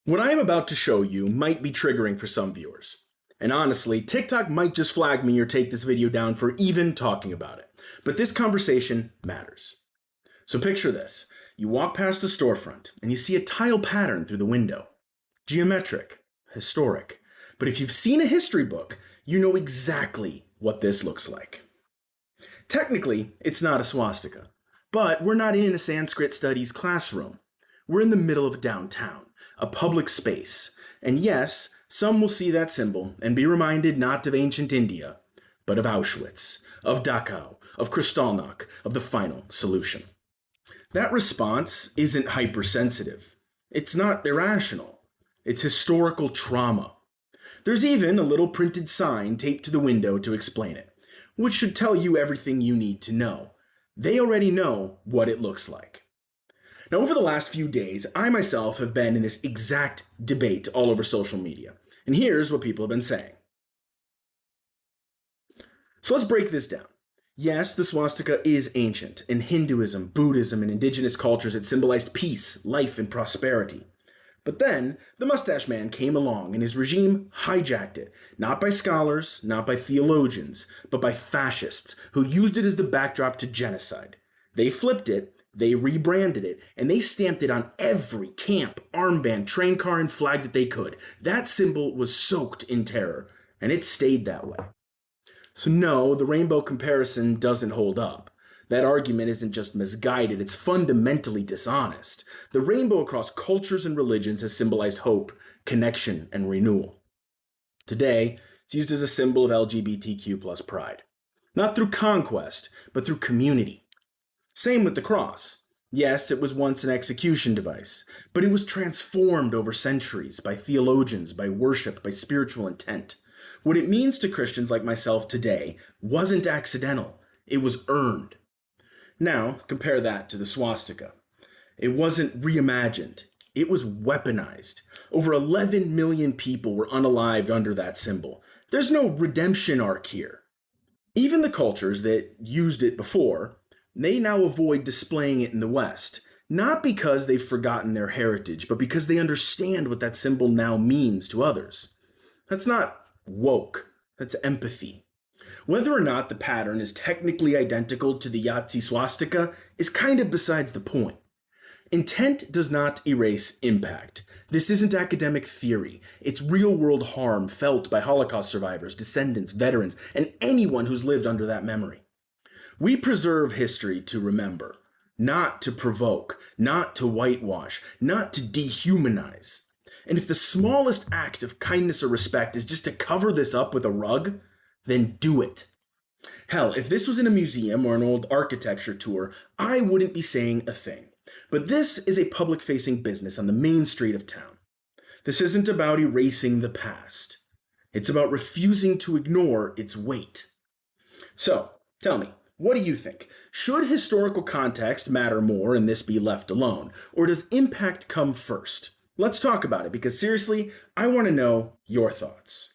What I am about to show you might be triggering for some viewers. And honestly, TikTok might just flag me or take this video down for even talking about it. But this conversation matters. So picture this. You walk past a storefront and you see a tile pattern through the window. Geometric, historic. But if you've seen a history book, you know exactly what this looks like. Technically, it's not a swastika. But we're not in a Sanskrit studies classroom. We're in the middle of downtown, a public space. And yes, some will see that symbol and be reminded not of ancient India, but of Auschwitz, of Dachau, of Kristallnacht, of the final solution. That response isn't hypersensitive. It's not irrational. It's historical trauma. There's even a little printed sign taped to the window to explain it, which should tell you everything you need to know. They already know what it looks like. Now, over the last few days, I myself have been in this exact debate all over social media. And here's what people have been saying. So let's break this down. Yes, the swastika is ancient. In Hinduism, Buddhism, and indigenous cultures, it symbolized peace, life, and prosperity. But then, the mustache man came along and his regime hijacked it, not by scholars, not by theologians, but by fascists who used it as the backdrop to genocide. They flipped it, they rebranded it, and they stamped it on every camp, armband, train car, and flag that they could. That symbol was soaked in terror, and it stayed that way. So no, the rainbow comparison doesn't hold up. That argument isn't just misguided, it's fundamentally dishonest. The rainbow across cultures and religions has symbolized hope, connection, and renewal. Today, it's used as a symbol of LGBTQ plus pride. Not through conquest, but through community. Same with the cross. Yes, it was once an execution device, but it was transformed over centuries by theologians, by worship, by spiritual intent. What it means to Christians like myself today wasn't accidental, it was earned. Now, compare that to the swastika. It wasn't reimagined, it was weaponized. Over 11 million people were unalived under that symbol. There's no redemption arc here. Even the cultures that used it before, they now avoid displaying it in the West. Not because they've forgotten their heritage, but because they understand what that symbol now means to others. That's not woke, that's empathy. Whether or not the pattern is technically identical to the Yahtzee swastika is kind of besides the point. Intent does not erase impact. This isn't academic theory. It's real-world harm felt by Holocaust survivors, descendants, veterans, and anyone who's lived under that memory. We preserve history to remember, not to provoke, not to whitewash, not to dehumanize. And if the smallest act of kindness or respect is just to cover this up with a rug, then do it. Hell, if this was in a museum or an old architecture tour, I wouldn't be saying a thing. But this is a public-facing business on the main street of town. This isn't about erasing the past. It's about refusing to ignore its weight. So, tell me, what do you think? Should historical context matter more and this be left alone? Or does impact come first? Let's talk about it because seriously, I want to know your thoughts.